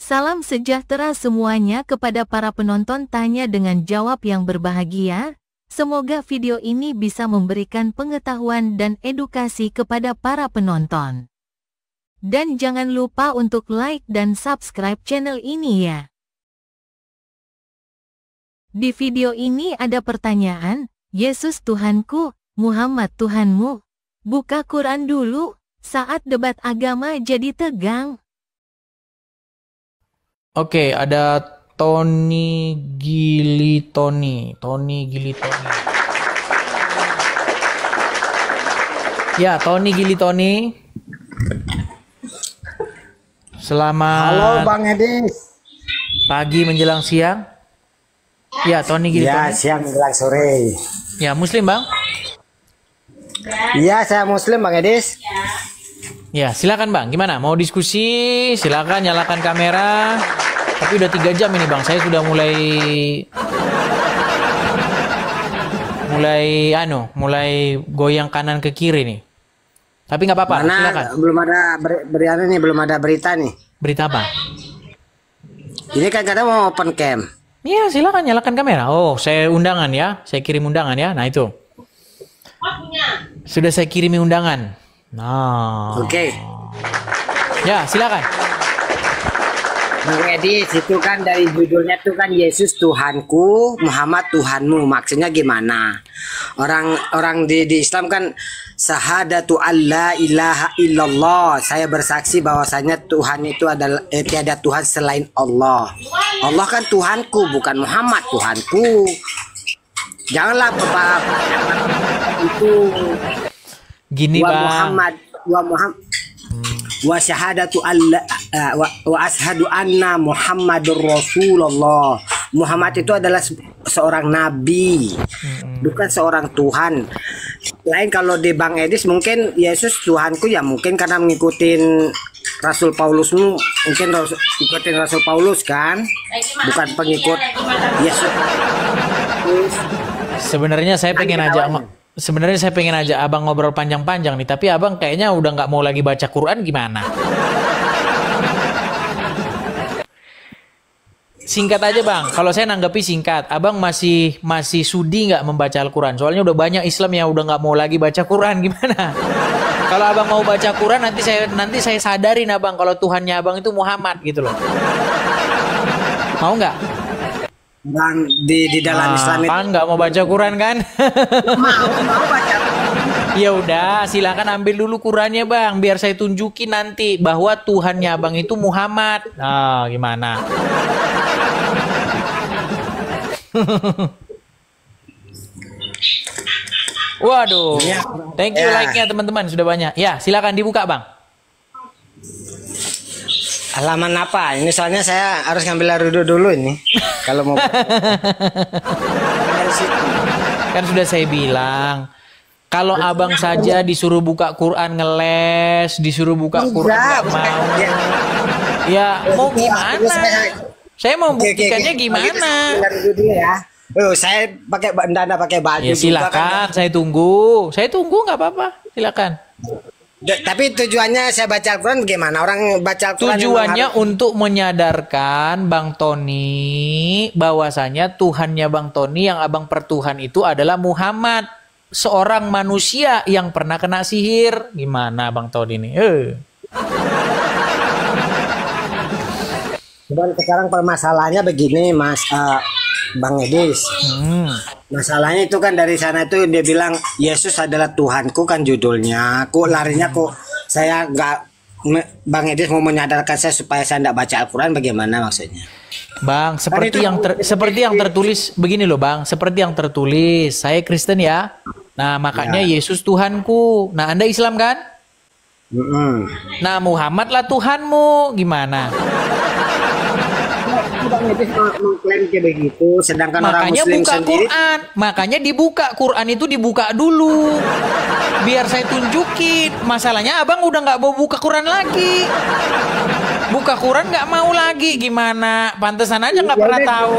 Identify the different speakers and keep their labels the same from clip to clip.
Speaker 1: Salam sejahtera semuanya kepada para penonton tanya dengan jawab yang berbahagia. Semoga video ini bisa memberikan pengetahuan dan edukasi kepada para penonton. Dan jangan lupa untuk like dan subscribe channel ini ya. Di video ini ada pertanyaan, Yesus Tuhanku, Muhammad Tuhanmu. Buka Quran dulu, saat debat agama jadi tegang.
Speaker 2: Oke, ada Tony Gilitoni. Ya, Tony Gilitoni. Selamat
Speaker 3: Halo Bang Edis.
Speaker 2: pagi menjelang siang. Ya, Tony Gilitoni.
Speaker 3: Ya, siang menjelang sore.
Speaker 2: Ya, Muslim, Bang?
Speaker 3: Iya, saya Muslim Bang Edis.
Speaker 2: Ya, silakan Bang. Gimana? Mau diskusi? Silakan nyalakan kamera. Tapi udah 3 jam ini Bang. Saya sudah mulai goyang kanan ke kiri nih. Tapi nggak apa-apa. Silakan.
Speaker 3: Belum ada berita nih.
Speaker 2: Berita apa?
Speaker 3: Ini kan katanya mau open cam.
Speaker 2: Iya, silakan nyalakan kamera. Oh, saya undangan ya. Saya kirim undangan ya. Nah, itu. Sudah saya kirimi undangan. Nah.
Speaker 3: Oke.
Speaker 2: Ya, silakan.
Speaker 3: Bang Edis, itu kan dari judulnya tuh kan Yesus Tuhanku, Muhammad Tuhanmu. Maksudnya gimana? Orang di Islam kan syahadatu alla ilaha illallah. Saya bersaksi bahwasanya Tuhan itu adalah tiada Tuhan selain Allah. Allah kan Tuhanku, bukan Muhammad Tuhanku. Janganlah Bapak itu
Speaker 2: Gini, Bang.
Speaker 3: Wa syahadatu alla wa ashadu anna Muhammadur Rasulullah. Muhammad itu adalah seorang nabi, bukan seorang Tuhan. Lain kalau di Bang Edis mungkin Yesus Tuhanku ya mungkin karena mengikutin Rasul Paulus, mungkin ikutin Rasul Paulus kan, bukan pengikut Yesus.
Speaker 2: Sebenarnya saya pengen ajak Abang ngobrol panjang-panjang nih, tapi Abang kayaknya udah nggak mau lagi baca Quran gimana? Singkat aja Bang, kalau saya nanggapi singkat, Abang masih sudi nggak membaca Al-Quran? Soalnya udah banyak Islam yang udah nggak mau lagi baca Quran, gimana? Kalau Abang mau baca Quran, nanti saya sadarin Abang kalau Tuhannya Abang itu Muhammad gitu loh. Mau nggak?
Speaker 3: Bang, di dalam Islam itu
Speaker 2: kan nggak mau baca Quran kan?
Speaker 3: mau baca.
Speaker 2: Ya udah, silakan ambil dulu Qurannya Bang, biar saya tunjukin nanti bahwa Tuhannya Abang itu Muhammad. Nah, gimana? Waduh, thank you like-nya teman-teman sudah banyak. Ya, silakan dibuka Bang.
Speaker 3: Halaman apa? Ini soalnya saya harus ngambil rudu dulu ini. Kalau mau.
Speaker 2: Kan sudah saya bilang, kalau Abang saja disuruh buka Quran ngeles, disuruh buka Quran nggak mau. Ya mau gimana? Saya mau buktikannya gimana?
Speaker 3: Saya pakai bandana, pakai baju.
Speaker 2: Ya silakan, saya tunggu nggak apa-apa, silakan.
Speaker 3: Tapi tujuannya saya baca Al-Quran bagaimana? Orang baca Al-Quran
Speaker 2: tujuannya untuk menyadarkan Bang Tony bahwasanya Tuhannya Bang Tony yang Abang pertuhan itu adalah Muhammad, seorang manusia yang pernah kena sihir. Gimana Bang Tony ini?
Speaker 3: Dan sekarang permasalahannya begini Mas Bang Edis. Masalahnya itu kan dari sana itu dia bilang Yesus adalah Tuhanku kan judulnya. Kok larinya kok saya nggak, Bang Edis mau menyadarkan saya supaya saya tidak baca Al-Quran, bagaimana maksudnya?
Speaker 2: Bang, seperti yang tertulis begini loh Bang, seperti yang tertulis, saya Kristen ya. Nah, makanya ya. Yesus Tuhanku. Nah, Anda Islam kan? Nah, Muhammad lah Tuhanmu. Gimana?
Speaker 3: Bang Edis mengklaim kayak begitu, sedangkan orang Muslim
Speaker 2: buka
Speaker 3: sendiri.
Speaker 2: Makanya dibuka Quran itu dibuka dulu, biar saya tunjukin. Masalahnya Abang udah nggak mau buka Quran lagi, buka Quran nggak mau lagi. Gimana? Pantesan aja nggak pernah tahu.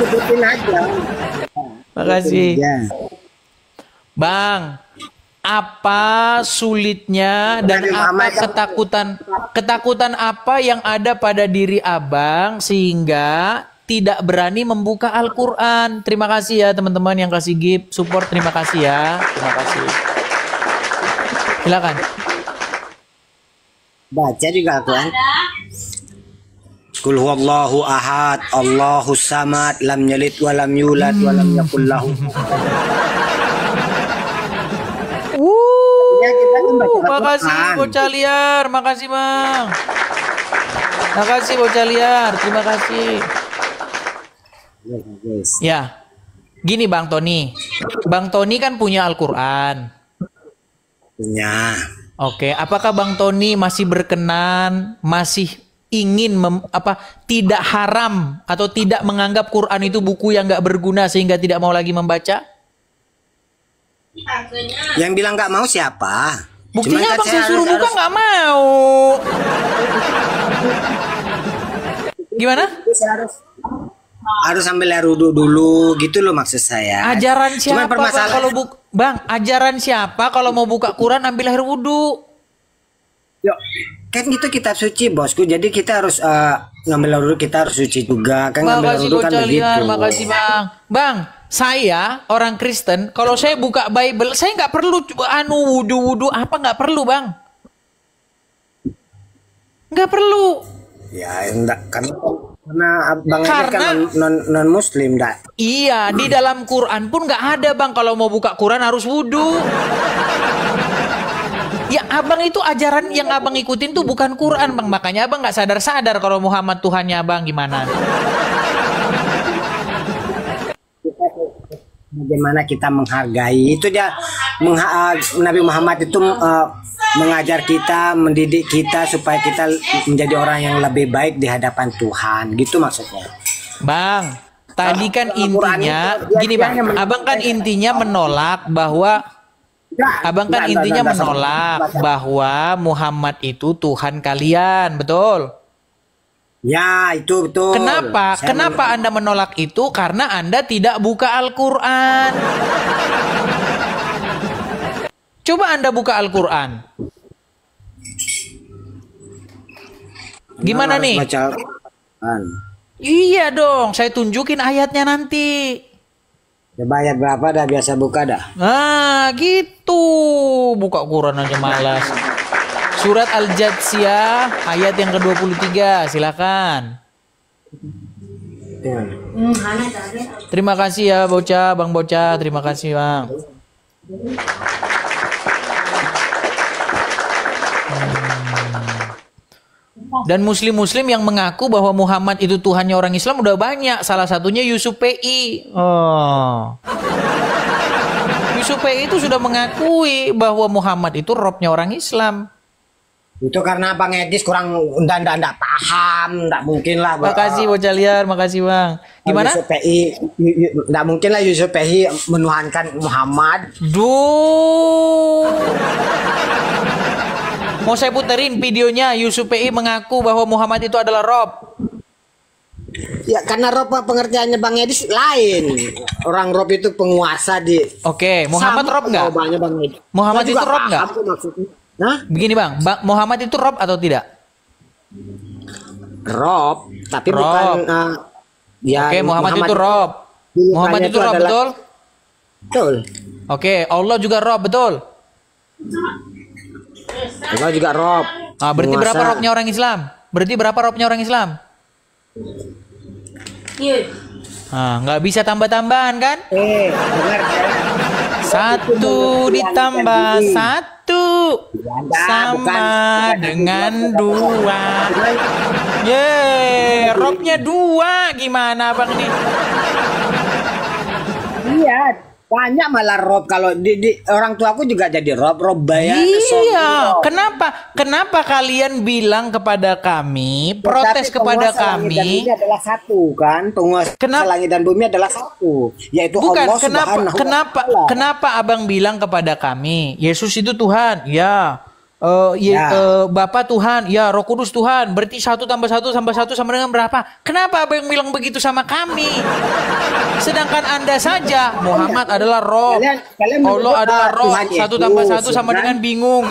Speaker 3: Sebutin aja.
Speaker 2: Makasih, Bang. apa sulitnya dan
Speaker 3: Nabi
Speaker 2: apa
Speaker 3: Muhammad kan-
Speaker 2: ketakutan apa yang ada pada diri abang sehingga tidak berani membuka Al-Quran? Terima kasih ya teman-teman yang kasih gift support, terima kasih ya, terima kasih. Silakan.
Speaker 3: Baca juga Al-Quran. Qul huwallahu ahad, Allahus samad, lam yalid wa lam yulad wa lam yakul lahu. Ya, kita kan baca
Speaker 2: Makasih
Speaker 3: Al-Quran.
Speaker 2: bocah liar, makasih bang. Makasih bocah liar, terima kasih.
Speaker 3: Yes.
Speaker 2: Ya, gini Bang Tony. Bang Tony kan punya Al-Quran.
Speaker 3: Punya.
Speaker 2: Oke, apakah Bang Tony masih berkenan, masih ingin tidak haram atau tidak menganggap Quran itu buku yang nggak berguna sehingga tidak mau lagi membaca?
Speaker 3: Yang bilang nggak mau siapa?
Speaker 2: Buktinya
Speaker 3: Cuman kan
Speaker 2: Abang saya suruh buka nggak mau. Gimana?
Speaker 3: harus sambil air wudhu dulu gitu loh maksud saya.
Speaker 2: Ajaran
Speaker 3: Cuman
Speaker 2: siapa Bang, kalau Bang, ajaran siapa kalau mau buka Quran ambil air wudhu?
Speaker 3: Yuk, kan itu kitab suci bosku, jadi kita harus ngambil air wudhu, kita harus suci juga kan, ngambil air
Speaker 2: Makasih
Speaker 3: wudhu kan
Speaker 2: bocah
Speaker 3: begitu.
Speaker 2: liar, makasih Bang. Bang, saya orang Kristen, kalau saya buka Bible, saya nggak perlu wudhu apa, nggak perlu Bang. Nggak perlu.
Speaker 3: Ya enggak, karena Bang Edi
Speaker 2: Karena-
Speaker 3: kan non muslim dah.
Speaker 2: Iya, di dalam Quran pun nggak ada Bang kalau mau buka Quran harus wudhu. Ya abang itu ajaran yang abang ikutin tuh bukan Quran Bang, makanya abang nggak sadar kalau Muhammad Tuhannya abang gimana.
Speaker 3: Bagaimana kita menghargai itu dia, Nabi Muhammad itu mengajar kita, mendidik kita supaya kita menjadi orang yang lebih baik di hadapan Tuhan, gitu maksudnya.
Speaker 2: Bang, tadi kan
Speaker 3: Al-Quran
Speaker 2: intinya
Speaker 3: itu dia-
Speaker 2: gini
Speaker 3: dia
Speaker 2: Bang,
Speaker 3: yang
Speaker 2: abang kan intinya menolak bahwa abang kan intinya menolak bahwa Muhammad itu Tuhan kalian, betul?
Speaker 3: Ya, itu betul.
Speaker 2: Kenapa?
Speaker 3: Saya
Speaker 2: Kenapa Anda menolak itu? Karena Anda tidak buka Al-Quran. Coba Anda buka Al-Quran. Gimana
Speaker 3: harus
Speaker 2: nih?
Speaker 3: baca Al-Quran.
Speaker 2: Iya dong, saya tunjukin ayatnya nanti.
Speaker 3: Coba ayat berapa dah biasa buka dah.
Speaker 2: Nah, gitu. Buka Quran aja malas. Surat Al-Jatsiyah ayat yang ke-23, silakan.
Speaker 3: Ya.
Speaker 2: Terima kasih ya bocah, Bang Bocah, terima kasih Bang. Dan muslim-muslim yang mengaku bahwa Muhammad itu Tuhannya orang Islam udah banyak. Salah satunya Yusuf PI. Oh. Yusuf PI itu sudah mengakui bahwa Muhammad itu Robnya orang Islam.
Speaker 3: Itu karena Bang Edis kurang ndak paham, ndak mungkin lah.
Speaker 2: Makasih bocah liar, makasih Bang. Gimana?
Speaker 3: Yusuf PI, ndak mungkin lah Yusuf PI menuhankan Muhammad.
Speaker 2: Duh. Mau saya puterin videonya Yusuf PI mengaku bahwa Muhammad itu adalah Rob.
Speaker 3: Ya karena Rob pengertiannya Bang Edis lain. Orang Rob itu penguasa di.
Speaker 2: Oke, Muhammad
Speaker 3: Sama
Speaker 2: Rob nggak?
Speaker 3: jawabannya Bang Edis.
Speaker 2: Muhammad
Speaker 3: Saya
Speaker 2: itu
Speaker 3: juga
Speaker 2: Rob nggak?
Speaker 3: paham kok maksudnya. Hah?
Speaker 2: Begini Bang, Muhammad itu Rob atau tidak?
Speaker 3: Rob, tapi
Speaker 2: Rob.
Speaker 3: bukan ya.
Speaker 2: Oke, Muhammad itu Rob.
Speaker 3: Pilihannya
Speaker 2: Muhammad itu
Speaker 3: itu
Speaker 2: Rob,
Speaker 3: adalah-
Speaker 2: betul?
Speaker 3: Betul.
Speaker 2: Oke, Allah juga Rob, betul?
Speaker 3: Allah juga Rob.
Speaker 2: Ah, berarti
Speaker 3: Penguasa.
Speaker 2: berapa Robnya orang Islam? Berarti berapa Robnya orang Islam? Ah, nggak bisa tambah-tambahan kan?
Speaker 3: Dengar saya.
Speaker 2: Satu ditambah satu sama
Speaker 3: bukan
Speaker 2: dengan dua. Yeay, Robnya dua. Gimana Bang nih?
Speaker 3: Iya, banyak malah Rob kalau di orang tuaku juga jadi Rob bayar.
Speaker 2: Iya, kenapa kalian bilang kepada kami, protes kepada kami?
Speaker 3: Ini adalah satu kan, penguasa
Speaker 2: Kenapa-
Speaker 3: langit dan bumi adalah satu, yaitu
Speaker 2: Bukan,
Speaker 3: Allah Subhanahu wa Ta'ala.
Speaker 2: kenapa abang bilang kepada kami, Yesus itu Tuhan? Ya, Bapa Tuhan, ya Roh Kudus Tuhan, berarti 1 tambah 1 tambah 1 sama dengan berapa? Kenapa abang bilang begitu sama kami? Sedangkan Anda saja, Muhammad adalah roh,
Speaker 3: Kalian
Speaker 2: Allah adalah roh,
Speaker 3: Tuhan
Speaker 2: 1 tambah 1
Speaker 3: Yesus,
Speaker 2: sama
Speaker 3: kan?
Speaker 2: dengan bingung.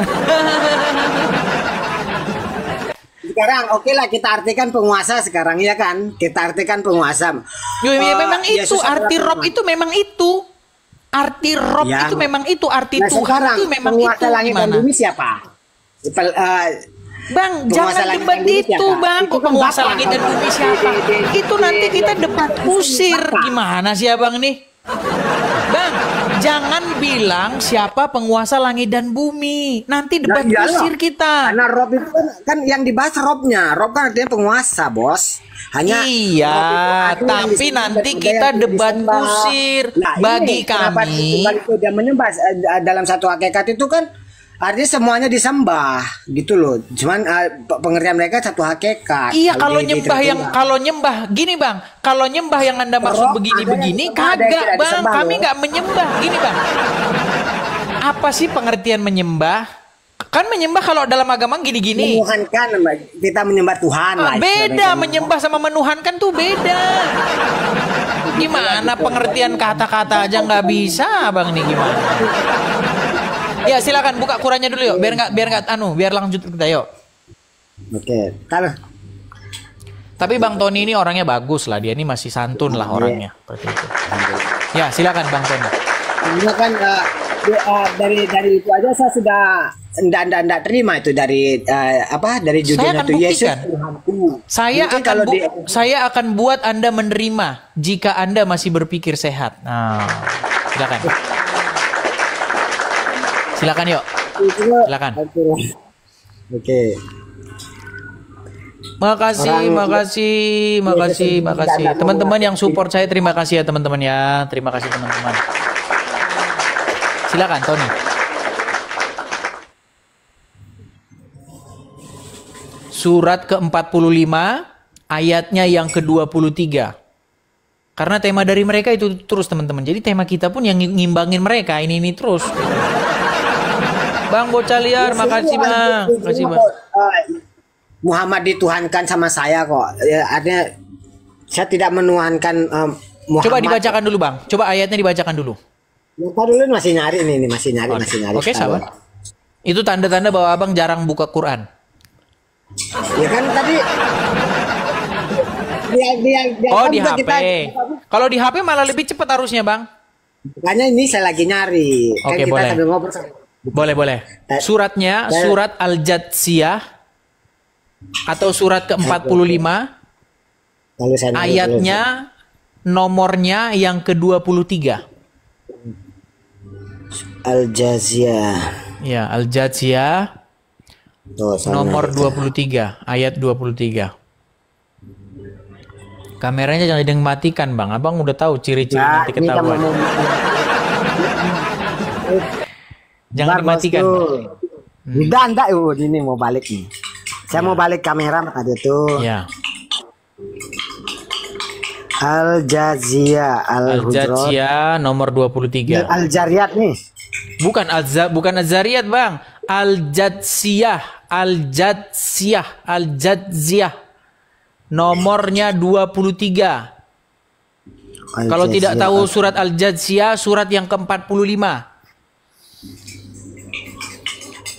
Speaker 3: Sekarang oke lah kita artikan penguasa sekarang ya kan? Kita artikan penguasa.
Speaker 2: Memang itu,
Speaker 3: Yesus
Speaker 2: arti
Speaker 3: adalah
Speaker 2: rob itu memang itu. Arti rob
Speaker 3: Yang-
Speaker 2: itu memang itu, arti
Speaker 3: Nah,
Speaker 2: Tuhan
Speaker 3: sekarang
Speaker 2: itu memang
Speaker 3: penguasa
Speaker 2: itu.
Speaker 3: langit dan
Speaker 2: Gimana?
Speaker 3: bumi siapa?
Speaker 2: Bang,
Speaker 3: Penguasa
Speaker 2: jangan
Speaker 3: langit
Speaker 2: debat
Speaker 3: dan bumi
Speaker 2: itu,
Speaker 3: siapa?
Speaker 2: Bang.
Speaker 3: Itu
Speaker 2: Kok
Speaker 3: kan
Speaker 2: penguasa
Speaker 3: Bapak.
Speaker 2: langit dan bumi siapa? Itu nanti kita debat kusir. Gimana sih Abang nih? Bang, jangan bilang siapa penguasa langit dan bumi. Nanti debat
Speaker 3: Ya, iyalah.
Speaker 2: kusir kita.
Speaker 3: Karena Rob itu kan yang dibahas Robnya. Rob kan artinya penguasa, bos. Hanya
Speaker 2: Iya,
Speaker 3: Rob itu ada yang
Speaker 2: tapi
Speaker 3: disembah,
Speaker 2: nanti
Speaker 3: ada
Speaker 2: kita
Speaker 3: yang
Speaker 2: debat
Speaker 3: disembah.
Speaker 2: kusir.
Speaker 3: Nah,
Speaker 2: Bagi
Speaker 3: kenapa
Speaker 2: kami,
Speaker 3: Tunggal itu dia menyembah dalam satu hakikat itu kan artinya semuanya disembah gitu loh. Cuman pengertian mereka satu hakikat.
Speaker 2: iya kalau
Speaker 3: di
Speaker 2: nyembah yang
Speaker 3: tertulis.
Speaker 2: kalau nyembah gini Bang, kalau nyembah yang Anda maksud
Speaker 3: Rob,
Speaker 2: begini-begini
Speaker 3: ada yang
Speaker 2: kagak
Speaker 3: tidak
Speaker 2: Bang,
Speaker 3: disembah,
Speaker 2: kami
Speaker 3: loh.
Speaker 2: nggak menyembah. Gini Bang. Apa sih pengertian menyembah? Kan menyembah kalau dalam agama gini-gini.
Speaker 3: Menuhankan, kita menyembah Tuhan lah.
Speaker 2: Beda
Speaker 3: istilahnya.
Speaker 2: menyembah sama menuhankan tuh beda. Gimana pengertian kata-kata aja nggak bisa Bang nih gimana? Ya silakan buka Qurannya dulu yuk, biar lanjut kita yuk.
Speaker 3: Oke, kalau
Speaker 2: Tapi Bang Tony ini orangnya bagus lah, dia ini masih santun lah orangnya. Seperti itu. Ya silakan Bang Tony.
Speaker 3: ini kan dari itu aja saya sudah enggak terima itu dari dari judulnya
Speaker 2: akan
Speaker 3: itu Yesus
Speaker 2: buktikan.
Speaker 3: Tuhanku. Mungkin
Speaker 2: Saya akan buat Anda menerima jika Anda masih berpikir sehat. Nah, silakan. Silakan yuk. Silakan.
Speaker 3: Oke.
Speaker 2: Makasih. Teman-teman yang support saya terima kasih ya teman-teman ya. Terima kasih teman-teman. Silakan Tony. Surat ke-45 ayatnya yang ke-23. Karena tema dari mereka itu terus teman-teman. Jadi tema kita pun yang ngimbangin mereka ini terus. Bang Bocah Liar, makasih Bang. Makasih Bang.
Speaker 3: Muhammad dituhankan sama saya kok. Ya, artinya saya tidak menuhankan Muhammad.
Speaker 2: Coba dibacakan dulu Bang. Coba ayatnya dibacakan dulu.
Speaker 3: Lupa dulu masih nyari ini masih nyari.
Speaker 2: Oke, sabar. Itu tanda-tanda bahwa Abang jarang buka Quran.
Speaker 3: Ya kan tadi dia
Speaker 2: Oh
Speaker 3: kan
Speaker 2: di
Speaker 3: udah
Speaker 2: HP. Kalau di HP malah lebih cepat harusnya Bang.
Speaker 3: Makanya ini saya lagi nyari.
Speaker 2: Oke,
Speaker 3: Kita
Speaker 2: boleh.
Speaker 3: sambil ngobrol sama-
Speaker 2: Boleh. Suratnya surat Al-Jatsiyah atau surat ke-45
Speaker 3: Lalu saya nyari
Speaker 2: ayatnya nomornya yang ke-23.
Speaker 3: dulu. Al-Jaziyah.
Speaker 2: Ya, Al-Jatsiyah
Speaker 3: Tuh, sana.
Speaker 2: nomor 23, ayat 23. Kameranya jangan dimatikan, Bang. Abang udah tahu ciri-ciri
Speaker 3: Nah,
Speaker 2: nanti
Speaker 3: ini kan
Speaker 2: ketahuan. Jangan
Speaker 3: Bentar,
Speaker 2: dimatikan.
Speaker 3: bosku. Enggak, ini mau balik nih. Saya mau balik kamera maka dia tuh.
Speaker 2: Ya,
Speaker 3: Al-Jaziyah, Al-Hujurat.
Speaker 2: Al-Jatsiyah nomor 23.
Speaker 3: Al-Jariyat nih.
Speaker 2: Bukan Az-Zariyat, Bang. Al-Jatsiyah, Al-Jatsiyah. Nomornya 23. Kalau tidak tahu surat Al-Jatsiyah, surat yang ke-45.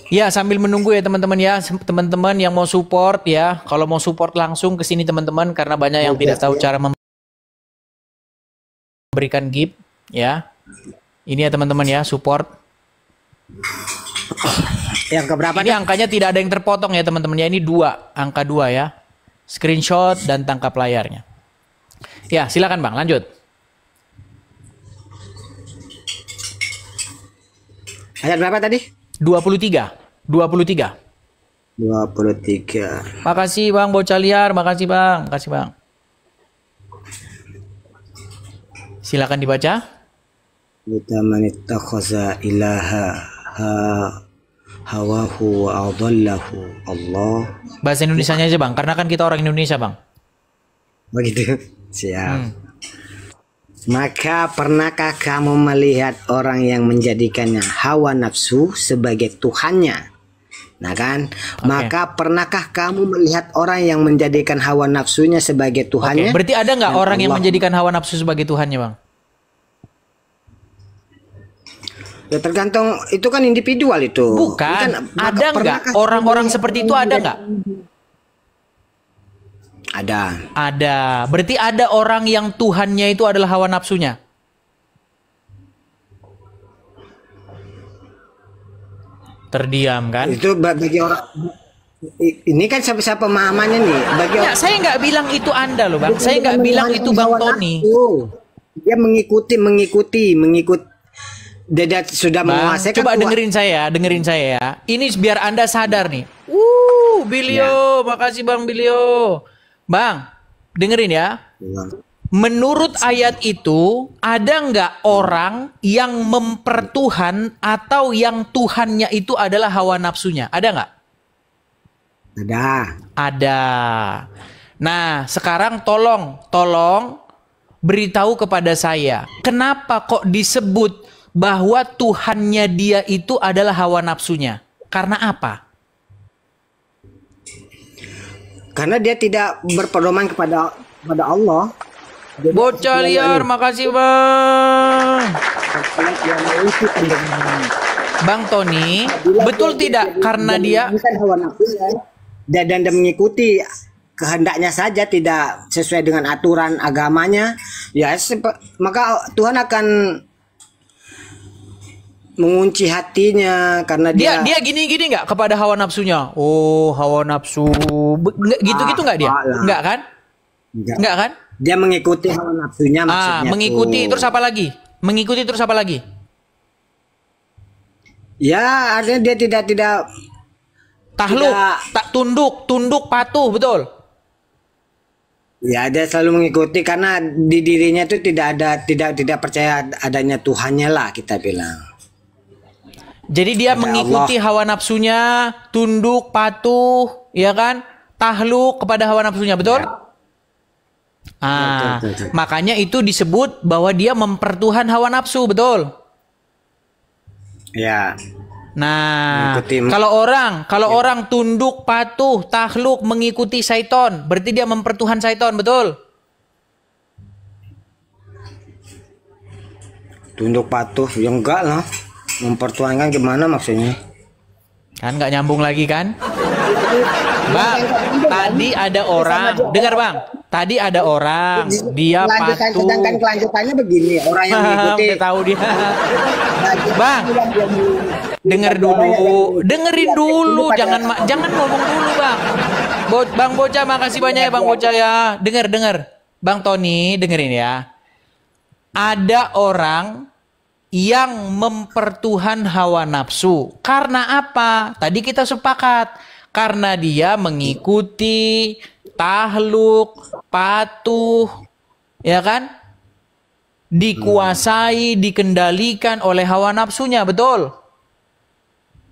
Speaker 2: Ya, sambil menunggu ya teman-teman ya. Teman-teman yang mau support ya. Kalau mau support langsung ke sini teman-teman karena banyak yang tidak tahu cara memberikan gift ya. Ini ya teman-teman ya, support.
Speaker 3: Yang keberapa
Speaker 2: Ini angkanya tidak ada yang terpotong ya teman-teman ya. Ini 2, angka 2 ya. Screenshot dan tangkap layarnya. Ya, silakan Bang, lanjut.
Speaker 3: Ayat berapa tadi?
Speaker 2: 23.
Speaker 3: 23.
Speaker 2: Makasih Bang Bocah Liar, makasih Bang. Silakan dibaca.
Speaker 3: Kita manittakhadha ilaha hawahu wa adallahu Allah.
Speaker 2: Bahasa Indonesianya aja Bang, karena kan kita orang Indonesia Bang.
Speaker 3: Begitu. Siap. Maka pernahkah kamu melihat orang yang menjadikannya hawa nafsu sebagai Tuhannya Nah kan, maka pernahkah kamu melihat orang yang menjadikan hawa nafsunya sebagai Tuhannya?
Speaker 2: Berarti ada nggak
Speaker 3: Dan
Speaker 2: orang yang
Speaker 3: Allah-
Speaker 2: menjadikan hawa nafsu sebagai Tuhannya, Bang?
Speaker 3: Ya tergantung, itu kan individual itu.
Speaker 2: Bukan.
Speaker 3: Kan,
Speaker 2: Ada nggak
Speaker 3: pernahkah
Speaker 2: orang-orang
Speaker 3: kamu
Speaker 2: seperti itu, ada nggak?
Speaker 3: Ada.
Speaker 2: Ada. Berarti ada orang yang Tuhannya itu adalah hawa nafsunya. Terdiam kan?
Speaker 3: Itu bagi orang, ini kan siapa pemahamannya nih. Bagi
Speaker 2: Ya, saya nggak bilang itu Anda loh, Bang. Saya nggak bilang itu Bang Tony.
Speaker 3: Dia mengikuti. Dia sudah
Speaker 2: Bang,
Speaker 3: menguasai.
Speaker 2: coba
Speaker 3: kan
Speaker 2: dengerin saya ya. Ini biar Anda sadar nih. Bilio, makasih Bang Bilio. Bang, dengerin ya. Menurut ayat itu, ada nggak orang yang mempertuhan atau yang Tuhannya itu adalah hawa nafsunya? Ada nggak?
Speaker 3: Ada.
Speaker 2: Ada. Nah, sekarang tolong beritahu kepada saya, kenapa kok disebut bahwa Tuhannya dia itu adalah hawa nafsunya? Karena apa?
Speaker 3: Karena dia tidak berpedoman kepada Allah.
Speaker 2: Bocah liar, makasih Bang. Bang Tony, betul tidak? Karena dia
Speaker 3: bukan hawa nafsunya. Dan dia mengikuti kehendaknya saja, tidak sesuai dengan aturan agamanya, ya maka Tuhan akan mengunci hatinya karena
Speaker 2: dia gini-gini nggak kepada hawa nafsunya. Oh, hawa nafsu. Gitu-gitu nggak dia? Nggak kan? Nggak kan?
Speaker 3: Dia mengikuti hawa nafsunya maksudnya.
Speaker 2: Mengikuti terus apa lagi? Mengikuti terus apa lagi?
Speaker 3: Ya, artinya dia tidak
Speaker 2: tahluk, tak tunduk patuh, betul?
Speaker 3: Ya, dia selalu mengikuti karena di dirinya itu tidak percaya adanya Tuhannya lah, kita bilang.
Speaker 2: Jadi dia mengikuti hawa nafsunya, tunduk, patuh, ya kan? Tahluk kepada hawa nafsunya, betul? Ya. Betul. Makanya itu disebut bahwa dia mempertuhan hawa nafsu, betul?
Speaker 3: Ya.
Speaker 2: Nah, kalau orang tunduk, patuh, tahluk, mengikuti syaiton, berarti dia mempertuhan syaiton, betul?
Speaker 3: Tunduk, patuh, ya enggak lah. Mempertuhankan gimana maksudnya?
Speaker 2: Kan nggak nyambung lagi kan? Bang, tadi ada orang, dengar Bang, tadi ada orang, dia patuh.
Speaker 3: Sedangkan kelanjutannya begini, orang yang mengikuti.
Speaker 2: Tahu dia. Bang, dengerin dulu, jangan ngomong dulu Bang. Bang Bocah, makasih banyak ya Bang Bocah ya. Dengar, Bang Tony, dengerin ya. Ada orang yang mempertuhan hawa nafsu. Karena apa? Tadi kita sepakat. Karena dia mengikuti, tahluk, patuh, ya kan? Dikuasai, dikendalikan oleh hawa nafsunya, betul?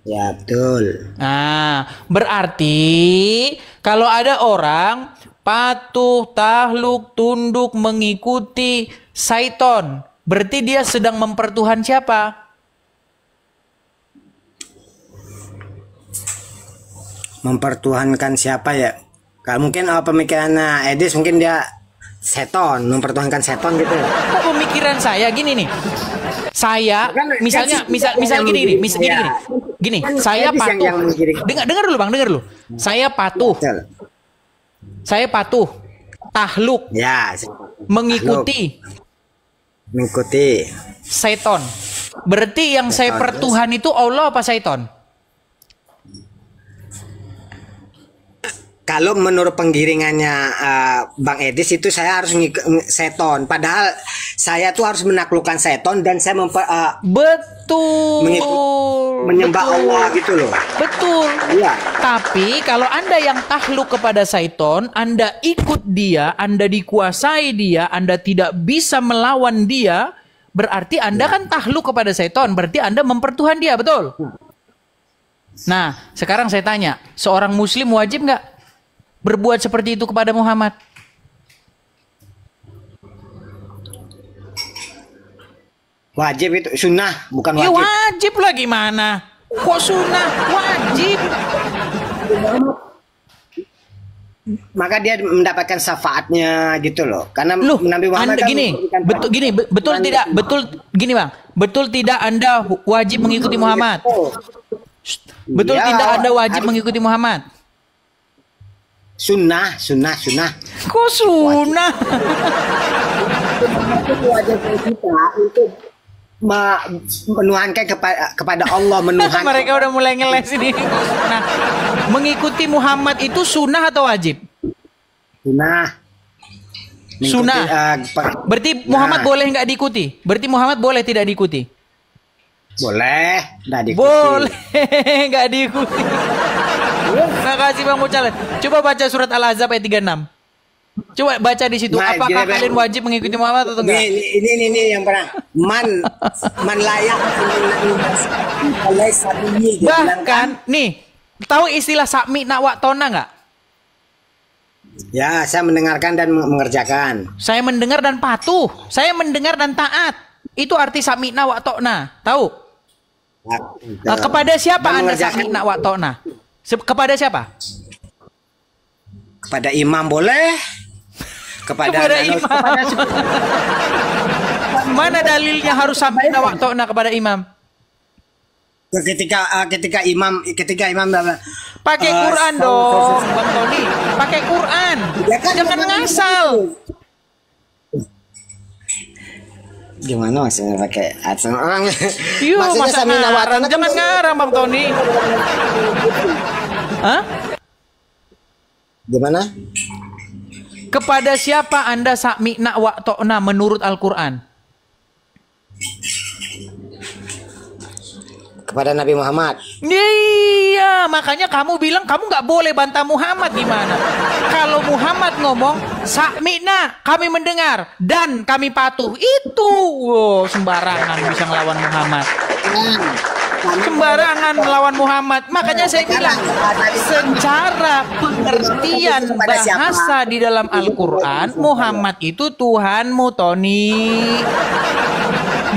Speaker 3: Ya, betul.
Speaker 2: Nah, berarti kalau ada orang patuh, tahluk, tunduk, mengikuti syaiton, berarti dia sedang mempertuhan siapa?
Speaker 3: Mempertuhankan siapa ya? Kalau mungkin pemikirannya Edis, mungkin dia seton, mempertuhankan seton gitu.
Speaker 2: Kok pemikiran saya gini nih? Saya misal gini, saya patuh. Dengar dulu Bang, dengar dulu. Saya patuh. Tahluk.
Speaker 3: Ya,
Speaker 2: mengikuti seton. Berarti yang saya pertuhan itu Allah apa seton?
Speaker 3: Kalau menurut penggiringannya Bang Edis itu saya harus seton. Padahal saya tuh harus menaklukkan seton dan saya menyembah Allah gitu loh.
Speaker 2: Betul.
Speaker 3: Iya.
Speaker 2: Tapi kalau Anda yang takluk kepada seton, Anda ikut dia, Anda dikuasai dia, Anda tidak bisa melawan dia, berarti Anda kan takluk kepada seton, berarti Anda mempertuhan dia, betul? Nah, sekarang saya tanya, seorang muslim wajib nggak berbuat seperti itu kepada Muhammad?
Speaker 3: Wajib itu, sunnah bukan wajib.
Speaker 2: Ya wajib lah, gimana? Kok sunnah? Wajib.
Speaker 3: Maka dia mendapatkan syafaatnya gitu loh. Karena
Speaker 2: Loh,
Speaker 3: Nabi Muhammad
Speaker 2: Anda
Speaker 3: kan
Speaker 2: gini,
Speaker 3: memberikan
Speaker 2: betul gini, betul tidak, betul gini Bang. Betul tidak Anda wajib mengikuti Muhammad? Betul
Speaker 3: Ya,
Speaker 2: tidak Anda wajib
Speaker 3: harus-
Speaker 2: mengikuti Muhammad?
Speaker 3: sunnah.
Speaker 2: Kok sunnah?
Speaker 3: Itu wajib kita untuk menuhankan kepada Allah, menuhankan.
Speaker 2: Mereka udah mulai ngeles ini. Nah, mengikuti Muhammad itu sunnah atau wajib?
Speaker 3: Sunnah. Mengikuti,
Speaker 2: Sunnah. Berarti Muhammad
Speaker 3: Nah.
Speaker 2: boleh nggak diikuti? Berarti Muhammad boleh tidak diikuti?
Speaker 3: Boleh, nggak diikuti.
Speaker 2: Boleh nggak diikuti. Makasih Bang Mucal. Coba baca surat Al-Ahzab ayat 36. Coba baca di situ.
Speaker 3: Nah,
Speaker 2: Apakah
Speaker 3: gini,
Speaker 2: kalian wajib mengikuti Muhammad atau enggak?
Speaker 3: Ini yang pernah man layak
Speaker 2: Bahkan nih, tahu istilah sakmi nak waktona nggak?
Speaker 3: ya, saya mendengarkan dan mengerjakan.
Speaker 2: Saya mendengar dan patuh. Saya mendengar dan taat. Itu arti sakmi nak waktona. Tahu? Nah, kepada siapa
Speaker 3: Dan
Speaker 2: Anda
Speaker 3: mengerjakan.
Speaker 2: sakmi nak waktona? Kepada siapa?
Speaker 3: Kepada imam boleh. Kepada
Speaker 2: imam. Mana dalilnya harus sampai waktona kepada imam?
Speaker 3: ketika imam
Speaker 2: Pakai Quran dong, Bang Tony. Pakai Quran.
Speaker 3: Ya kan,
Speaker 2: Jangan
Speaker 3: memang
Speaker 2: ngasal.
Speaker 3: Gimana maksudnya pakai orang?
Speaker 2: Yuk,
Speaker 3: Maksudnya
Speaker 2: masa
Speaker 3: sambil
Speaker 2: ngarang?
Speaker 3: nawatan kan
Speaker 2: Jangan ngarang, Bang Tony. Hah?
Speaker 3: Gimana?
Speaker 2: Kepada siapa Anda sakmi'na wa'to'na menurut Al-Quran?
Speaker 3: Kepada Nabi Muhammad.
Speaker 2: Iya, makanya kamu bilang kamu nggak boleh bantah Muhammad gimana? Kalau Muhammad ngomong, sakmi'na, kami mendengar, dan kami patuh. Itu, wow, sembarangan bisa ngelawan Muhammad. Sembarangan melawan Muhammad. Makanya saya bilang, secara pengertian bahasa di dalam Al-Quran, Muhammad itu Tuhanmu, Tony.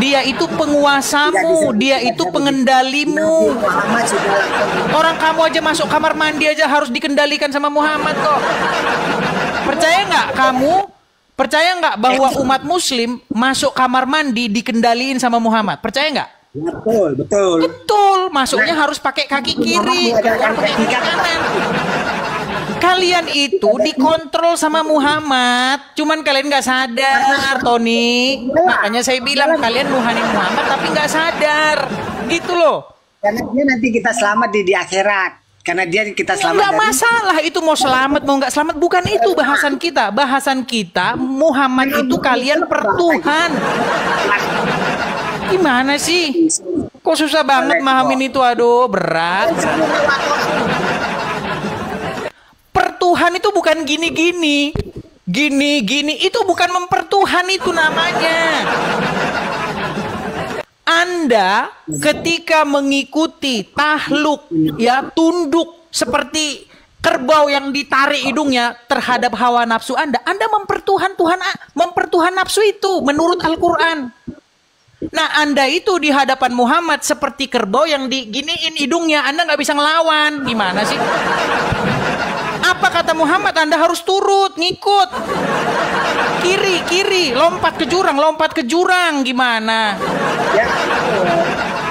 Speaker 2: Dia itu penguasamu, dia itu pengendalimu.
Speaker 3: Muhammad sudah
Speaker 2: Orang kamu aja masuk kamar mandi aja harus dikendalikan sama Muhammad kok. Percaya nggak kamu? Percaya nggak bahwa umat Muslim masuk kamar mandi dikendaliin sama Muhammad? Percaya nggak?
Speaker 3: betul.
Speaker 2: Betul, masuknya harus pakai kaki kiri, keluar pakai kaki kanan. Kalian itu dikontrol sama Muhammad, cuman kalian nggak sadar, Tony. Makanya saya bilang kalian nuhanin Muhammad tapi nggak sadar, gitu loh.
Speaker 3: Karena dia nanti kita selamat di akhirat. Karena dia kita selamat
Speaker 2: Nggak
Speaker 3: dari
Speaker 2: masalah itu mau selamat mau nggak selamat, bukan itu bahasan kita. Bahasan kita Muhammad itu kalian pertuhan. Gimana sih? Kok susah banget mahamin itu? Aduh, berat. Pertuhan itu bukan gini-gini. Gini-gini itu bukan mempertuhan itu namanya. Anda ketika mengikuti tahluk, ya tunduk seperti kerbau yang ditarik hidungnya terhadap hawa nafsu Anda mempertuhan nafsu itu menurut Al-Quran. Nah, Anda itu di hadapan Muhammad seperti kerbau yang diginiin hidungnya, Anda nggak bisa ngelawan. Gimana sih? Apa kata Muhammad? Anda harus turut, ngikut. Kiri, lompat ke jurang. Gimana?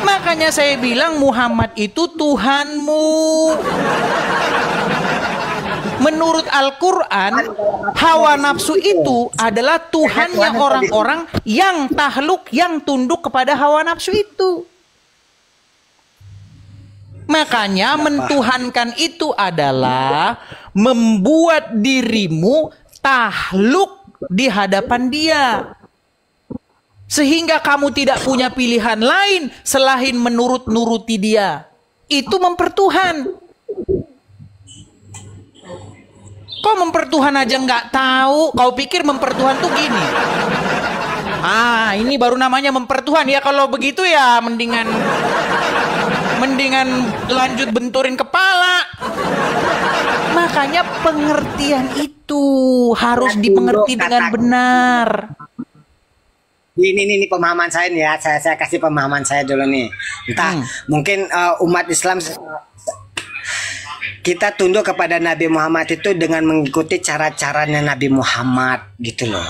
Speaker 2: Makanya saya bilang Muhammad itu Tuhanmu. Menurut Al-Quran, hawa nafsu itu adalah Tuhannya orang-orang yang tahluk, yang tunduk kepada hawa nafsu itu. Makanya mentuhankan itu adalah membuat dirimu tahluk di hadapan Dia. Sehingga kamu tidak punya pilihan lain selain nuruti Dia. Itu mempertuhan. Kok mempertuhan aja nggak tahu? Kau pikir mempertuhan tuh gini? Ah, ini baru namanya mempertuhan. Ya kalau begitu ya mendingan lanjut benturin kepala. Makanya pengertian itu harus dimengerti dengan benar.
Speaker 3: ini pemahaman saya nih ya. Saya kasih pemahaman saya dulu nih. Entah mungkin umat Islam kita tunduk kepada Nabi Muhammad itu dengan mengikuti cara-caranya Nabi Muhammad gitu loh.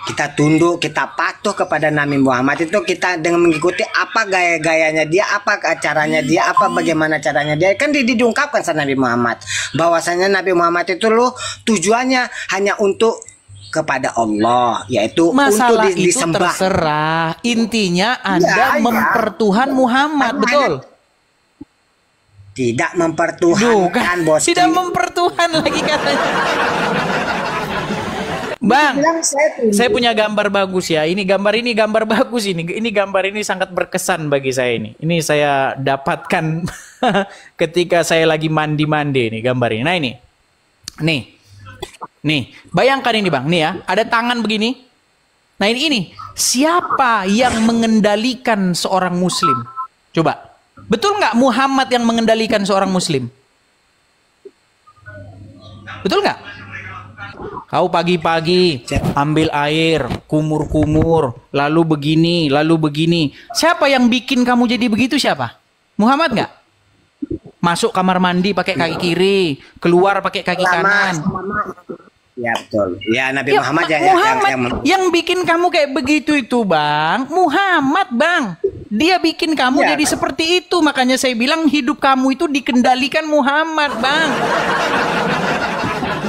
Speaker 3: Kita tunduk, kita patuh kepada Nabi Muhammad itu kita dengan mengikuti apa gaya-gayanya dia, apa caranya dia, apa bagaimana caranya dia. Kan diungkapkan sama Nabi Muhammad bahwasanya Nabi Muhammad itu loh tujuannya hanya untuk kepada Allah, yaitu
Speaker 2: masalah
Speaker 3: untuk
Speaker 2: itu
Speaker 3: disembah.
Speaker 2: terserah. Intinya Anda mempertuhan Muhammad, betul?
Speaker 3: Tidak mempertuhankan, bos.
Speaker 2: Tidak mempertuhan lagi katanya. Bang, saya punya gambar bagus ya. Ini gambar bagus ini. Ini gambar ini sangat berkesan bagi saya ini. Ini saya dapatkan ketika saya lagi mandi-mandi nih gambar ini. Nah ini. Nih, bayangkan ini Bang, nih ya, ada tangan begini. Nah ini, siapa yang mengendalikan seorang muslim? Coba, betul nggak Muhammad yang mengendalikan seorang muslim? Betul nggak? Kau pagi-pagi ambil air, kumur-kumur, lalu begini. Siapa yang bikin kamu jadi begitu siapa? Muhammad nggak? Masuk kamar mandi pakai kaki kiri, keluar pakai kaki kanan.
Speaker 3: Ya betul. Ya Nabi
Speaker 2: Ya,
Speaker 3: Muhammad
Speaker 2: yang bikin kamu kayak begitu itu Bang. Muhammad Bang. Dia bikin kamu jadi seperti itu. Makanya saya bilang hidup kamu itu dikendalikan Muhammad Bang.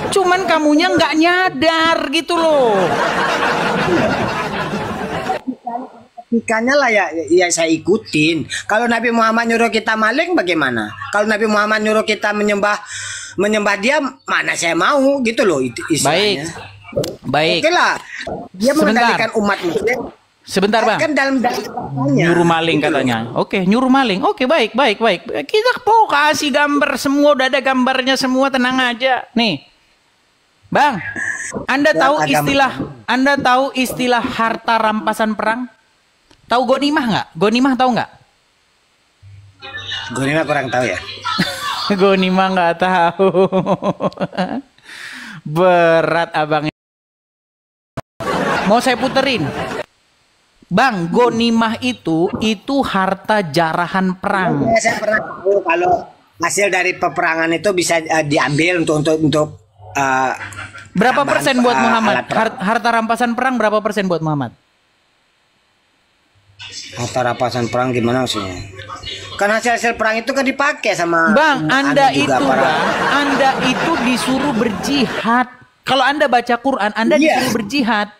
Speaker 2: Cuman kamunya nggak nyadar gitu loh.
Speaker 3: Ikannya lah ya saya ikutin. Kalau Nabi Muhammad nyuruh kita maling bagaimana? Kalau Nabi Muhammad nyuruh kita menyembah dia, mana saya mau gitu loh istilahnya.
Speaker 2: Baik.
Speaker 3: Oke lah. Dia mengendalikan umat muslim.
Speaker 2: Sebentar Bang.
Speaker 3: Kan dalam
Speaker 2: nyuruh maling katanya. Oke, nyuruh maling. Oke, baik. Kita mau kasih gambar semua, udah ada gambarnya semua, tenang aja. Nih. Bang, Anda tahu istilah harta rampasan perang? Tahu gonimah nggak? Gonimah tahu nggak?
Speaker 3: Gonimah kurang tahu ya.
Speaker 2: Gonimah nggak tahu. Berat abang. Mau saya puterin. Bang, gonimah itu harta jarahan perang.
Speaker 3: Saya pernah tahu kalau hasil dari peperangan itu bisa diambil untuk
Speaker 2: berapa persen buat Muhammad? Harta rampasan perang berapa persen buat Muhammad?
Speaker 3: Harta rampasan perang gimana maksudnya? Kan hasil perang itu kan dipakai sama
Speaker 2: Bang, Anda itu disuruh berjihad. Kalau Anda baca Quran, Anda disuruh berjihad.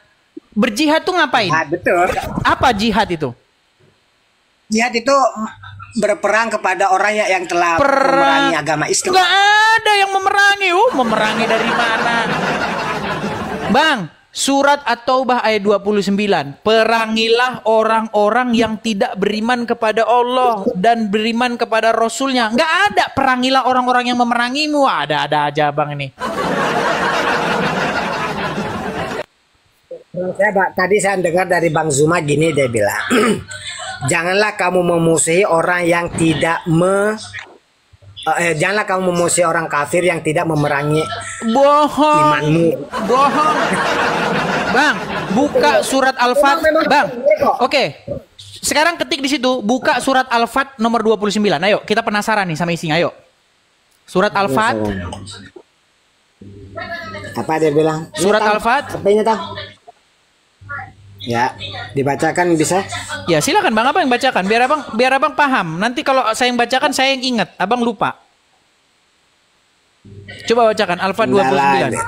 Speaker 2: Berjihad tuh ngapain?
Speaker 3: Betul.
Speaker 2: Apa jihad itu?
Speaker 3: Jihad itu berperang kepada orang yang telah memerangi agama Islam.
Speaker 2: Gak ada yang memerangi. Memerangi dari mana? Bang, surat At-Taubah ayat 29. Perangilah orang-orang yang tidak beriman kepada Allah dan beriman kepada Rasulnya. Gak ada perangilah orang-orang yang memerangimu. Ada aja Bang ini.
Speaker 3: Tadi saya dengar dari Bang Zuma gini, dia bilang janganlah kamu memusuhi orang yang tidak janganlah kamu memusuhi orang kafir yang tidak memerangi imanmu.
Speaker 2: Bohong. Bang, buka surat Al-Fat. Bang, oke. Sekarang ketik di situ, buka surat Al-Fat nomor 29. Ayo, kita penasaran nih sama isinya. Ayo. Surat Al-Fat.
Speaker 3: Apa dia bilang?
Speaker 2: Surat Al-Fat.
Speaker 3: Apa ini tahu? Ya, dibacakan bisa?
Speaker 2: Ya, silakan Bang, apa yang bacakan? Biar abang paham. Nanti kalau saya yang bacakan, saya yang ingat. Abang lupa. Coba bacakan Al-Fat 29.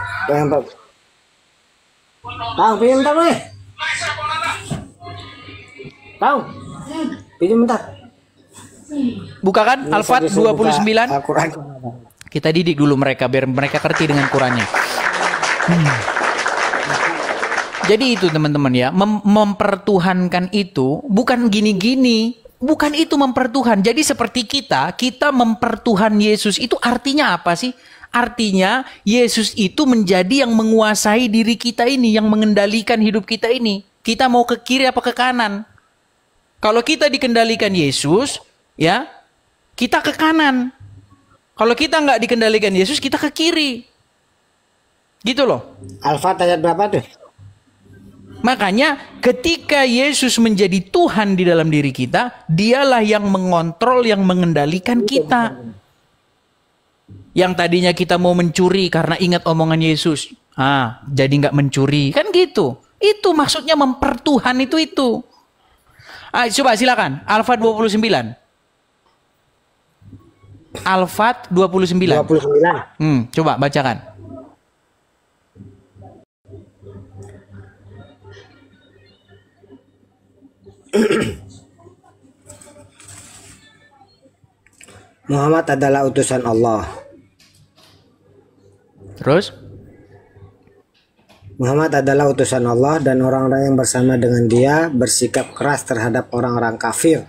Speaker 3: Tahu, pinjam bentar nih. Tahu. Pinjam bentar.
Speaker 2: Bukakan Al-Fat 29. Kita didik dulu mereka biar mereka ngerti dengan Qurannya. Jadi itu teman-teman ya, mempertuhankan itu bukan gini-gini, bukan itu mempertuhan. Jadi seperti kita mempertuhan Yesus itu artinya apa sih? Artinya Yesus itu menjadi yang menguasai diri kita ini, yang mengendalikan hidup kita ini. Kita mau ke kiri apa ke kanan? Kalau kita dikendalikan Yesus, ya kita ke kanan. Kalau kita nggak dikendalikan Yesus, kita ke kiri. Gitu loh.
Speaker 3: Al-Fat ayat berapa tuh?
Speaker 2: Makanya ketika Yesus menjadi Tuhan di dalam diri kita, dialah yang mengontrol, yang mengendalikan kita. Yang tadinya kita mau mencuri karena ingat omongan Yesus, jadi nggak mencuri, kan gitu. Itu maksudnya mempertuhan itu. Coba silakan, Al-Fat 29. Al-Fat 29. Coba bacakan.
Speaker 3: Muhammad adalah utusan Allah.
Speaker 2: Terus?
Speaker 3: Muhammad adalah utusan Allah dan orang-orang yang bersama dengan dia bersikap keras terhadap orang-orang kafir.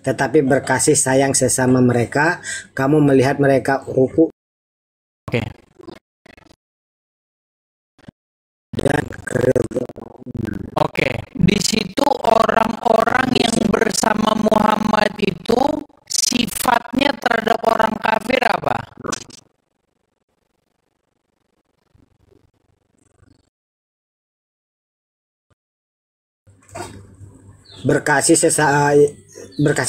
Speaker 3: Tetapi berkasih sayang sesama mereka. Kamu melihat mereka ruku.
Speaker 2: Oke.
Speaker 3: Dan
Speaker 2: Oke, di situ orang-orang yang bersama Muhammad itu sifatnya terhadap orang kafir apa?
Speaker 3: berkasih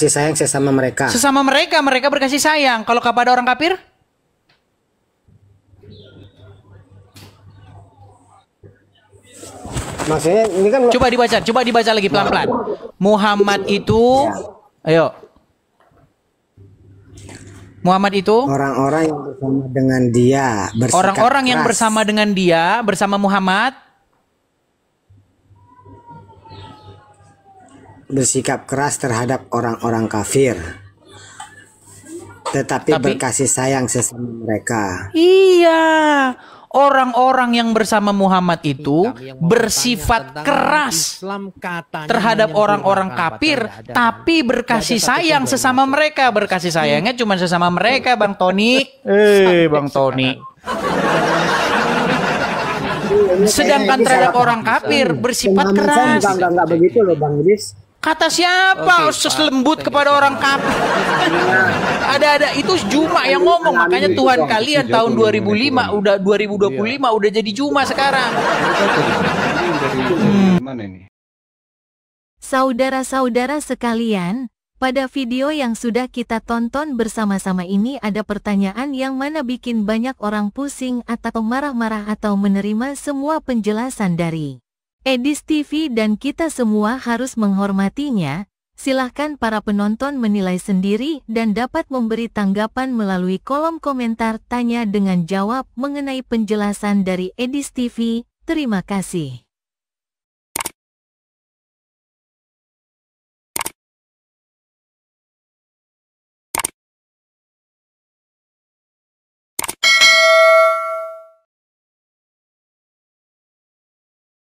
Speaker 3: sayang sesama mereka.
Speaker 2: Sesama mereka berkasih sayang. Kalau kepada orang kafir?
Speaker 3: Maksudnya ini kan
Speaker 2: Coba dibaca lagi pelan-pelan. Muhammad itu, ayo. Muhammad itu
Speaker 3: orang-orang yang bersama dengan dia bersikap
Speaker 2: orang-orang yang
Speaker 3: keras.
Speaker 2: bersama dengan dia, bersama Muhammad
Speaker 3: bersikap keras terhadap orang-orang kafir. Tetapi berkasih sayang sesama mereka.
Speaker 2: Iya, orang-orang yang bersama Muhammad itu bersifat keras terhadap orang-orang kafir, tapi berkasih sayang sesama mereka. Berkasih sayangnya cuma sesama mereka, Bang Tony. Bang Tony. Sedangkan terhadap orang kafir bersifat keras.
Speaker 3: Enggak begitu loh, Bang Idris.
Speaker 2: Kata siapa? Lembut kepada orang kafir. Ada itu Juma yang ngomong. Makanya Tuhan kalian tahun 2005 udah 2025 udah jadi Juma sekarang.
Speaker 1: Saudara-saudara sekalian, pada video yang sudah kita tonton bersama-sama ini ada pertanyaan yang mana bikin banyak orang pusing atau marah-marah atau menerima semua penjelasan dari Edis TV dan kita semua harus menghormatinya. Silahkan para penonton menilai sendiri dan dapat memberi tanggapan melalui kolom komentar tanya dengan jawab mengenai penjelasan dari Edis TV. Terima kasih.